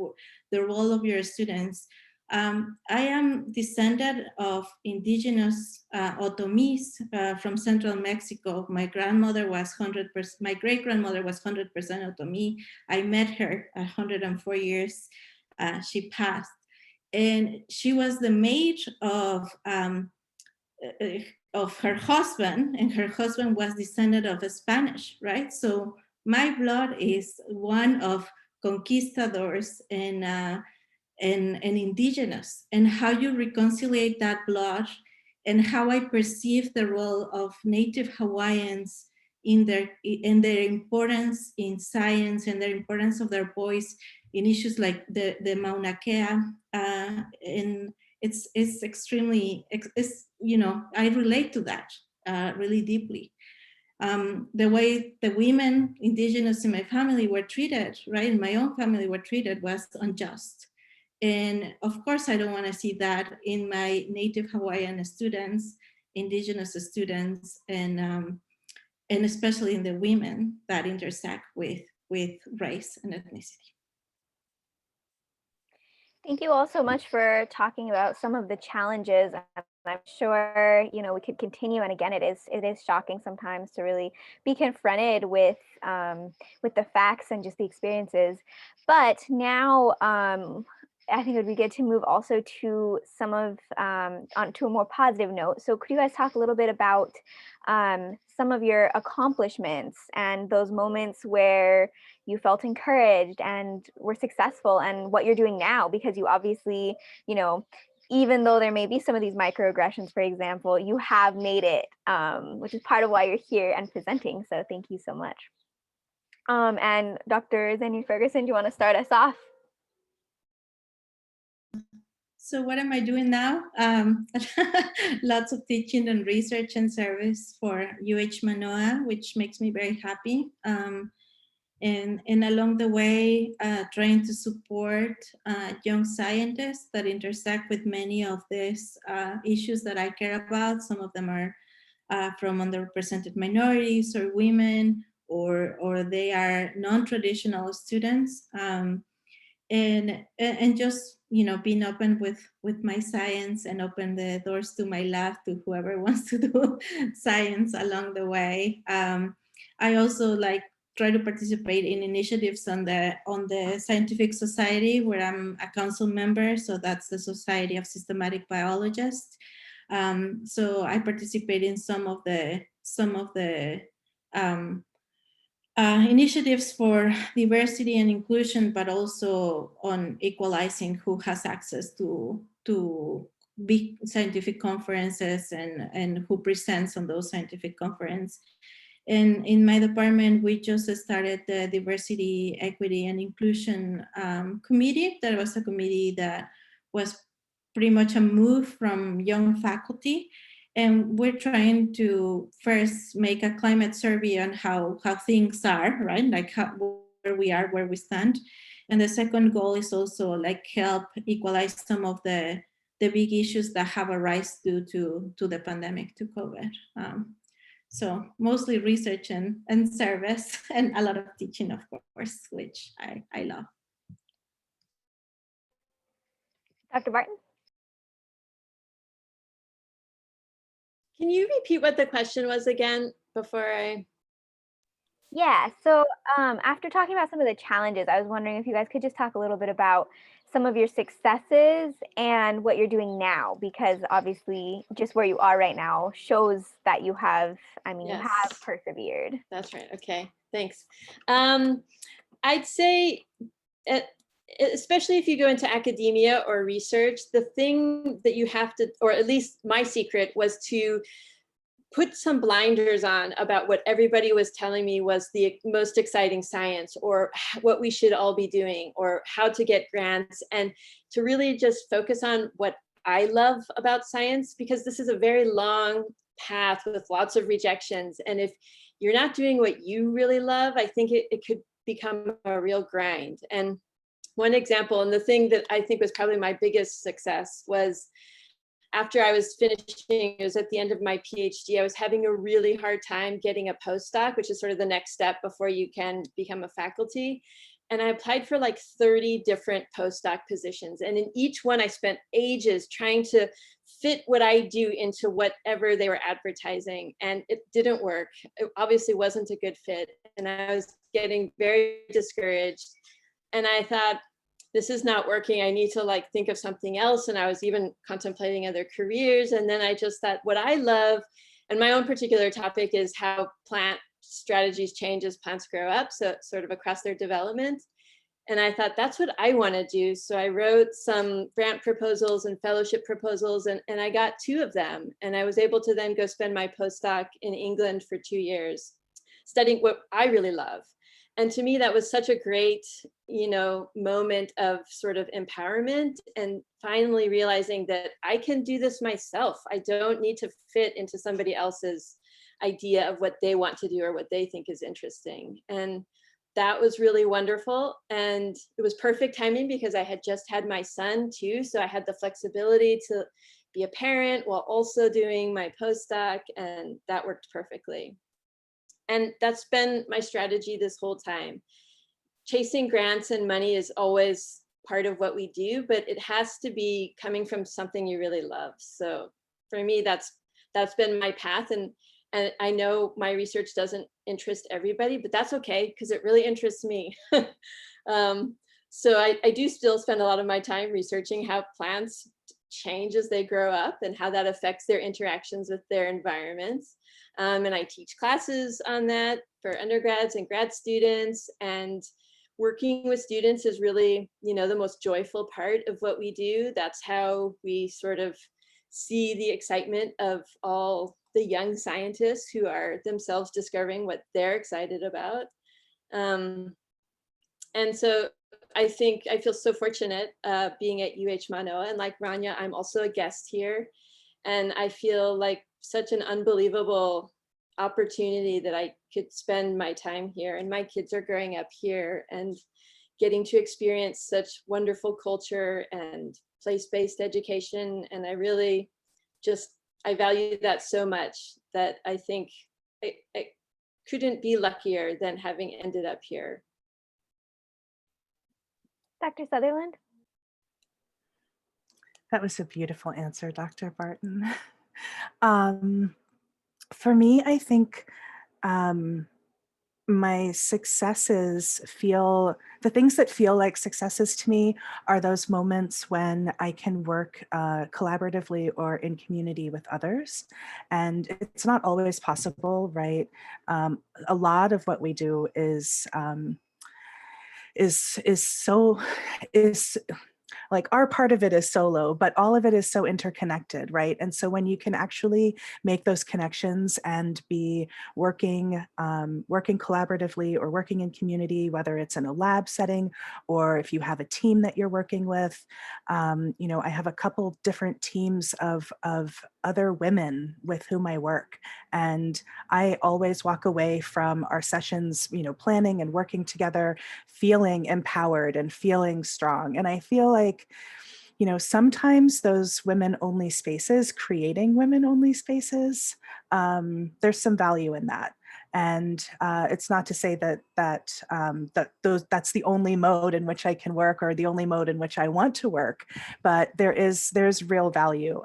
role of your students. I am descended of indigenous Otomís from central Mexico. My grandmother was 100%, my great grandmother was 100% Otomí. I met her at 104 years. She passed. And she was the maid of her husband, and her husband was descended of Spanish, right? So my blood is one of conquistadors and indigenous, and how you reconcile that blood and how I perceive the role of Native Hawaiians in their importance in science and their importance of their voice in issues like the Mauna Kea, and it's extremely, I relate to that really deeply. The way the women indigenous in my family were treated, right, in my own family were treated was unjust. And of course, I don't want to see that in my Native Hawaiian students, indigenous students, and especially in the women that intersect with race and ethnicity. Thank you all so much for talking about some of the challenges. And I'm sure, we could continue. And again, it is shocking sometimes to really be confronted with the facts and just the experiences. But now I think it would be good to move also to some of onto a more positive note. So could you guys talk a little bit about some of your accomplishments and those moments where you felt encouraged and were successful, and what you're doing now? Because you obviously, you know, even though there may be some of these microaggressions, for example, you have made it, which is part of why you're here and presenting. So thank you so much. And Dr. Zenil-Ferguson, do you want to start us off? So what am I doing now? Lots of teaching and research and service for UH Mānoa, which makes me very happy. And along the way, trying to support young scientists that intersect with many of these issues that I care about. Some of them are from underrepresented minorities or women, or they are non-traditional students. And just, you know, being open with my science and open the doors to my lab to whoever wants to do science along the way. I also like try to participate in initiatives on the Scientific Society, where I'm a council member. So that's the Society of Systematic Biologists. So I participate in some of the initiatives for diversity and inclusion, but also on equalizing who has access to big scientific conferences and who presents on those scientific conferences. And in my department, we just started the Diversity, Equity, and Inclusion Committee. That was a committee that was pretty much a move from young faculty. And we're trying to first make a climate survey on how things are, right? Like where we are, where we stand. And the second goal is also like help equalize some of the big issues that have arisen due to the pandemic, to COVID. So mostly research and service, and a lot of teaching, of course, which I love. Dr. Barton? Can you repeat what the question was again before I? Yeah, so after talking about some of the challenges, I was wondering if you guys could just talk a little bit about some of your successes and what you're doing now, because obviously just where you are right now shows that you have, I mean, Yes. you have persevered. That's right. Okay, thanks. I'd say, especially if you go into academia or research, the thing that you have to, or at least my secret, was to put some blinders on about what everybody was telling me was the most exciting science, or what we should all be doing, or how to get grants, and to really just focus on what I love about science, because this is a very long path with lots of rejections. And if you're not doing what you really love, I think it could become a real grind. And one example, and the thing that I think was probably my biggest success, was after I was finishing, it was at the end of my PhD, I was having a really hard time getting a postdoc, which is sort of the next step before you can become a faculty. And I applied for like 30 different postdoc positions. And in each one, I spent ages trying to fit what I do into whatever they were advertising. And it didn't work. It obviously wasn't a good fit. And I was getting very discouraged. And I thought, this is not working. I need to like think of something else. And I was even contemplating other careers. And then I just thought, what I love, and my own particular topic is how plant strategies change as plants grow up, so sort of across their development. And I thought, that's what I want to do. So I wrote some grant proposals and fellowship proposals, and I got 2 of them. And I was able to then go spend my postdoc in England for 2 years, studying what I really love. And to me, that was such a great, moment of sort of empowerment, and finally realizing that I can do this myself. I don't need to fit into somebody else's idea of what they want to do or what they think is interesting. And that was really wonderful. And it was perfect timing because I had just had my son too. So I had the flexibility to be a parent while also doing my postdoc, and that worked perfectly. And that's been my strategy this whole time. Chasing grants and money is always part of what we do, but it has to be coming from something you really love. So for me, that's been my path. And I know my research doesn't interest everybody, but that's okay, because it really interests me. So I do still spend a lot of my time researching how plants change as they grow up and how that affects their interactions with their environments. And I teach classes on that for undergrads and grad students. And working with students is really, the most joyful part of what we do. That's how we sort of see the excitement of all the young scientists who are themselves discovering what they're excited about. And so I think I feel so fortunate being at UH Mānoa, and like Rania, I'm also a guest here. And I feel like such an unbelievable opportunity that I could spend my time here, and my kids are growing up here and getting to experience such wonderful culture and place-based education. And I really I value that so much that I think I couldn't be luckier than having ended up here. Dr. Sutherland? That was a beautiful answer, Dr. Barton. For me, I think my successes the things that feel like successes to me are those moments when I can work collaboratively or in community with others. And it's not always possible, right? A lot of what we do is like our part of it is solo, but all of it is so interconnected, right? And so when you can actually make those connections and be working collaboratively or working in community, whether it's in a lab setting or if you have a team that you're working with, I have a couple different teams of other women with whom I work, and I always walk away from our sessions, planning and working together, feeling empowered and feeling strong. And I feel like, sometimes those women-only spaces, creating women-only spaces, there's some value in that. And it's not to say that's the only mode in which I can work or the only mode in which I want to work, but there's real value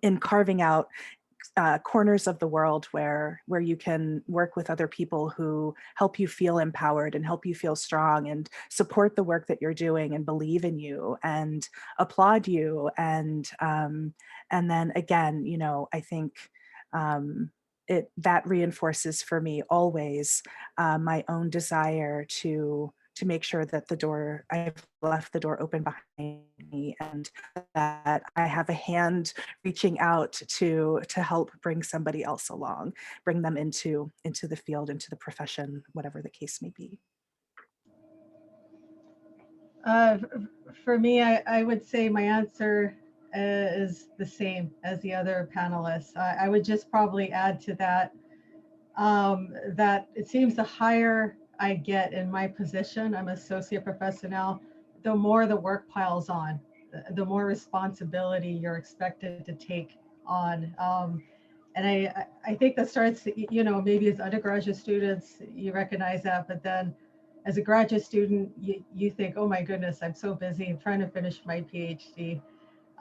in carving out corners of the world where you can work with other people who help you feel empowered and help you feel strong and support the work that you're doing and believe in you and applaud you. And then again, I think that reinforces for me always my own desire to make sure that I've left the door open behind me and that I have a hand reaching out to help bring somebody else along, bring them into the field, into the profession, whatever the case may be. For me, I would say my answer is the same as the other panelists. I would just probably add to that that it seems the higher I get in my position, I'm associate professor now, the more the work piles on, the more responsibility you're expected to take on. And I think that starts, maybe as undergraduate students, you recognize that, but then as a graduate student, you think, oh my goodness, I'm so busy, I'm trying to finish my PhD.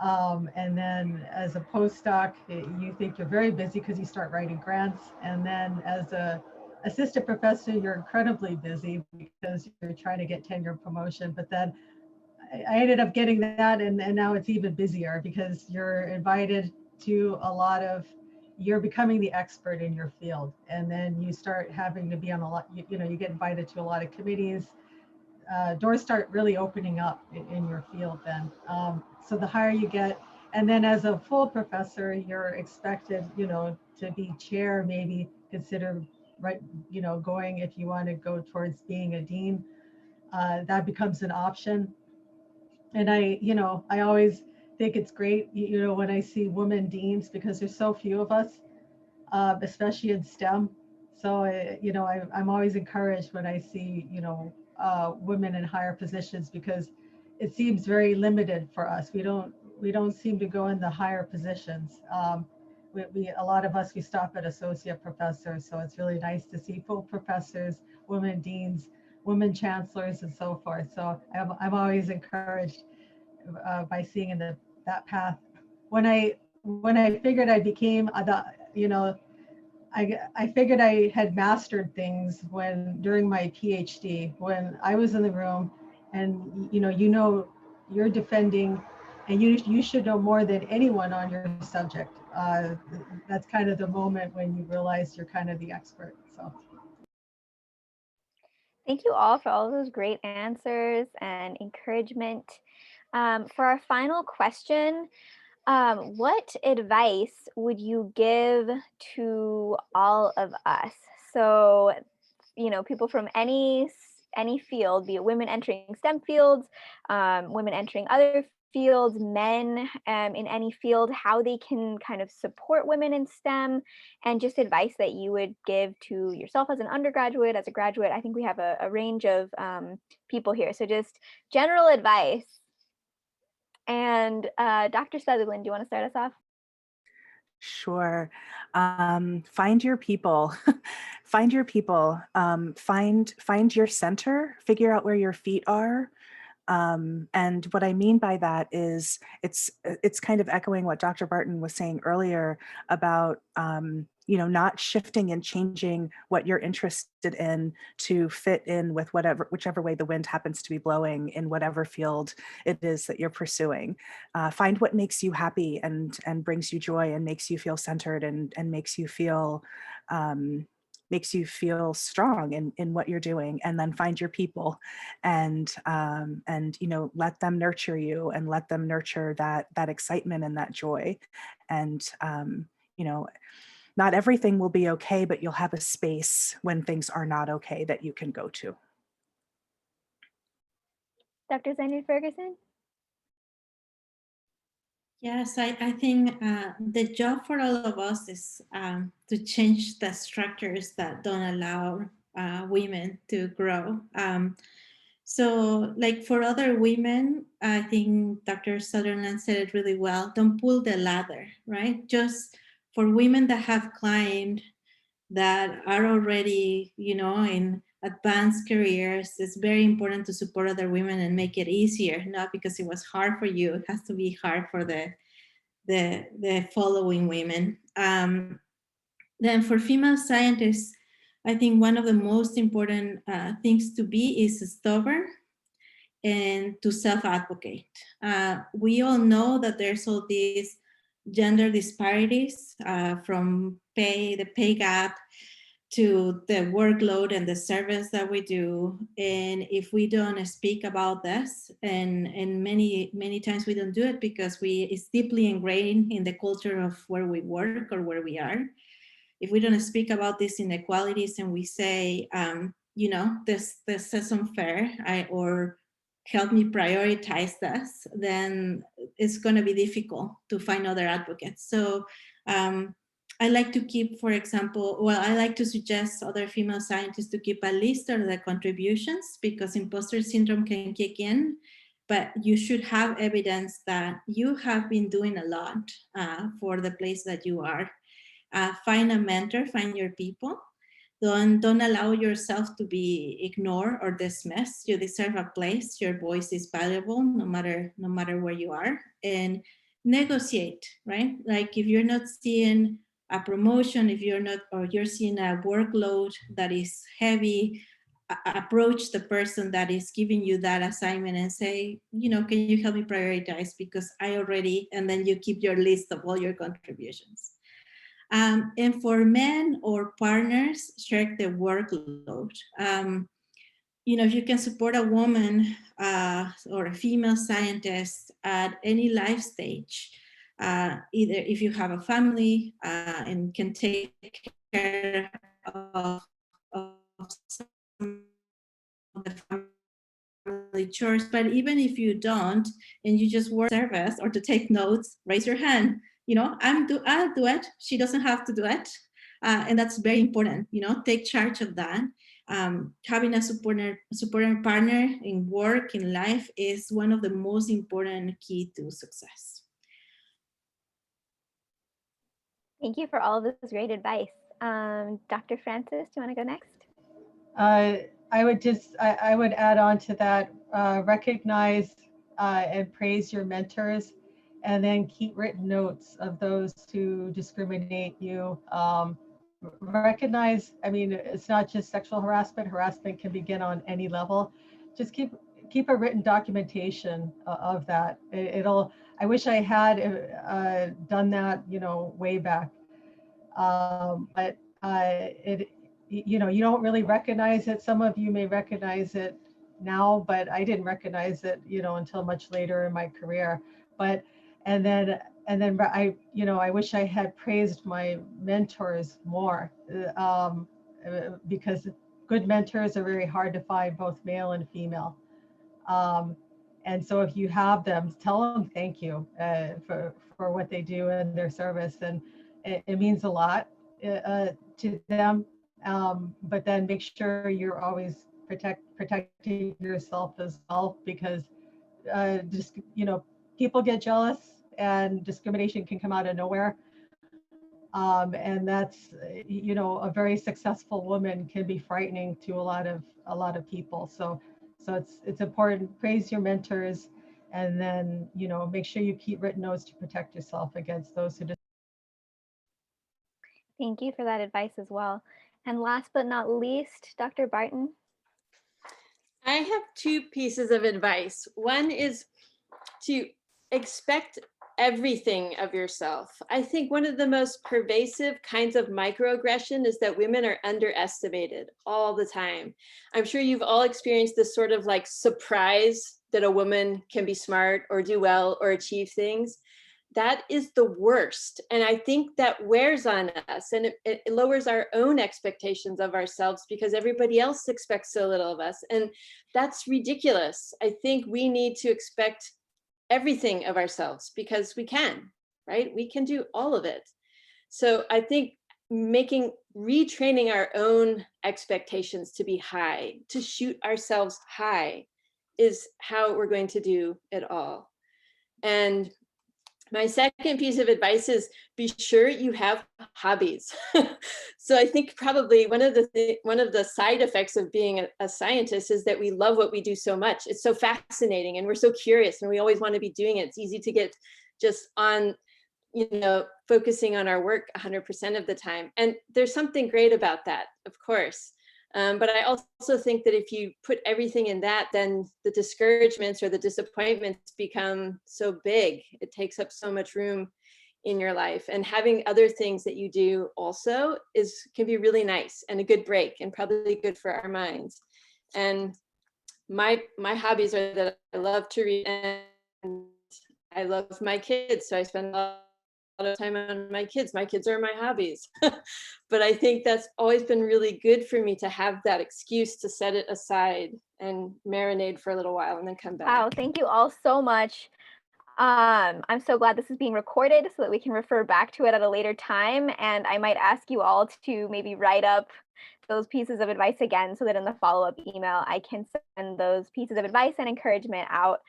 And then as a postdoc, you think you're very busy because you start writing grants. And then as a assistant professor, you're incredibly busy because you're trying to get tenure promotion. But then I ended up getting that, and now it's even busier because you're invited to you're becoming the expert in your field. And then you start having to be on a lot, you get invited to a lot of committees. Doors start really opening up in your field then. So the higher you get, and then as a full professor, you're expected, to be chair, maybe consider, going, if you want to go towards being a dean, that becomes an option. And I always think it's great, when I see women deans, because there's so few of us, especially in STEM. So, I'm always encouraged when I see, women in higher positions, because it seems very limited for us. We don't seem to go in the higher positions. A lot of us, we stop at associate professors. So it's really nice to see full professors, women deans, women chancellors, and so forth. So I'm always encouraged by seeing in that path. When I figured I became I figured I had mastered things during my PhD, when I was in the room and you're defending, and you should know more than anyone on your subject. That's kind of the moment when you realize you're kind of the expert. So Thank you all for all of those great answers and encouragement. For our final question, what advice would you give to all of us? So, people from any field, be it women entering STEM fields, women entering other fields, men in any field, how they can kind of support women in STEM, and just advice that you would give to yourself as an undergraduate, as a graduate. I think we have a range of people here. So just general advice. And Dr. Sutherland, do you want to start us off? Sure. Find your people. Find your people. Find your center. Figure out where your feet are. And what I mean by that is it's kind of echoing what Dr. Barton was saying earlier about not shifting and changing what you're interested in to fit in with whichever way the wind happens to be blowing in whatever field it is that you're pursuing. Find what makes you happy and brings you joy and makes you feel centered and makes you feel strong in what you're doing, and then find your people and let them nurture you and let them nurture that excitement and that joy. And not everything will be okay, but you'll have a space when things are not okay that you can go to. Dr. Zenil-Ferguson? Yes, I think the job for all of us is to change the structures that don't allow women to grow. So like for other women, I think Dr. Sutherland said it really well, don't pull the ladder, right? Just for women that have climbed, that are already, in advanced careers, it's very important to support other women and make it easier, not because it was hard for you, it has to be hard for the following women. Then for female scientists, I think one of the most important things to be is stubborn and to self-advocate. We all know that there's all these gender disparities from the pay gap to the workload and the service that we do. And if we don't speak about this, and many times we don't do it because it's deeply ingrained in the culture of where we work or where we are. If we don't speak about these inequalities and we say, this is unfair, or help me prioritize this, then it's going to be difficult to find other advocates. So I like to keep, for example, I like to suggest other female scientists to keep a list of the contributions, because imposter syndrome can kick in, but you should have evidence that you have been doing a lot for the place that you are. Find a mentor, find your people. Don't allow yourself to be ignored or dismissed. You deserve a place. Your voice is valuable no matter where you are. And negotiate, right? Like if you're not seeing a promotion, if you're not, or you're seeing a workload that is heavy, approach the person that is giving you that assignment and say, can you help me prioritize, because I already, and then you keep your list of all your contributions. And for men or partners, share the workload. If you can support a woman or a female scientist at any life stage, either if you have a family and can take care of some of the family chores, but even if you don't, and you just work service or to take notes, raise your hand. I'll do it. She doesn't have to do it. And that's very important, take charge of that. Having a supporting partner in work, in life, is one of the most important key to success. Thank you for all of this great advice. Dr. Francis, do you want to go next? I would add on to that, recognize and praise your mentors, and then keep written notes of those who discriminate you. Recognize, it's not just sexual harassment. Harassment can begin on any level. Just keep keep a written documentation of that. I wish I had done that, way back. But you don't really recognize it. Some of you may recognize it now, but I didn't recognize it, until much later in my career. But, and then I wish I had praised my mentors more, because good mentors are very hard to find, both male and female. And so if you have them, tell them thank you for what they do and their service. And it means a lot to them. But then make sure you're always protecting yourself as well, because just, people get jealous and discrimination can come out of nowhere. And that's, a very successful woman can be frightening to a lot of people. So it's important, praise your mentors, and then, make sure you keep written notes to protect yourself against those who Thank you for that advice as well. And last but not least, Dr. Barton. I have two pieces of advice. One is to expect everything of yourself. I think one of the most pervasive kinds of microaggression is that women are underestimated all the time. I'm sure you've all experienced this sort of like surprise that a woman can be smart or do well or achieve things. That is the worst. And I think that wears on us, and it lowers our own expectations of ourselves because everybody else expects so little of us. And that's ridiculous. I think we need to expect everything of ourselves because we can, right? We can do all of it. So I think retraining our own expectations to be high, to shoot ourselves high, is how we're going to do it all. And my second piece of advice is be sure you have hobbies. So I think probably one of the side effects of being a scientist is that we love what we do so much. It's so fascinating and we're so curious and we always want to be doing it. It's easy to get just on, focusing on our work 100% of the time. And there's something great about that, of course. But I also think that if you put everything in that, then the discouragements or the disappointments become so big. It takes up so much room in your life. And having other things that you do also can be really nice and a good break and probably good for our minds. And my hobbies are that I love to read and I love my kids. So I spend a lot of time on my kids. My kids are my hobbies. But I think that's always been really good for me to have that excuse to set it aside and marinate for a little while and then come back. Wow, thank you all so much. I'm so glad this is being recorded so that we can refer back to it at a later time. And I might ask you all to maybe write up those pieces of advice again so that in the follow-up email, I can send those pieces of advice and encouragement out.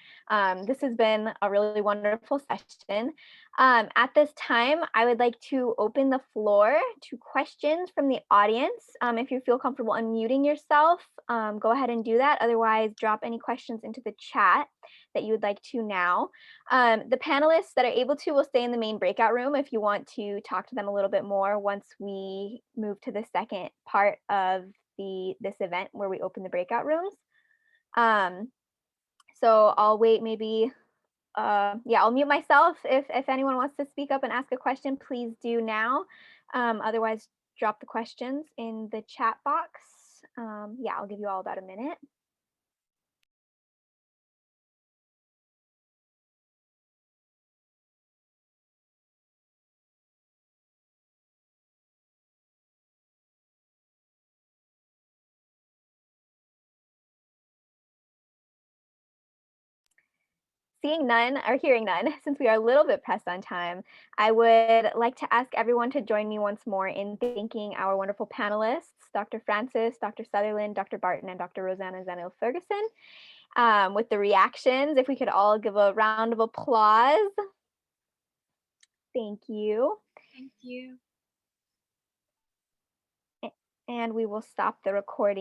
This has been a really wonderful session. At this time, I would like to open the floor to questions from the audience. If you feel comfortable unmuting yourself, go ahead and do that. Otherwise, drop any questions into the chat that you would like to now. The panelists that are able to will stay in the main breakout room if you want to talk to them a little bit more once we move to the second part of this event where we open the breakout rooms. So I'll wait maybe, I'll mute myself. If anyone wants to speak up and ask a question, please do now. Otherwise, drop the questions in the chat box. I'll give you all about a minute. Seeing none or hearing none, since we are a little bit pressed on time, I would like to ask everyone to join me once more in thanking our wonderful panelists, Dr. Francis, Dr. Sutherland, Dr. Barton, and Dr. Rosanna Zenil-Ferguson. With the reactions, if we could all give a round of applause. Thank you. Thank you. And we will stop the recording.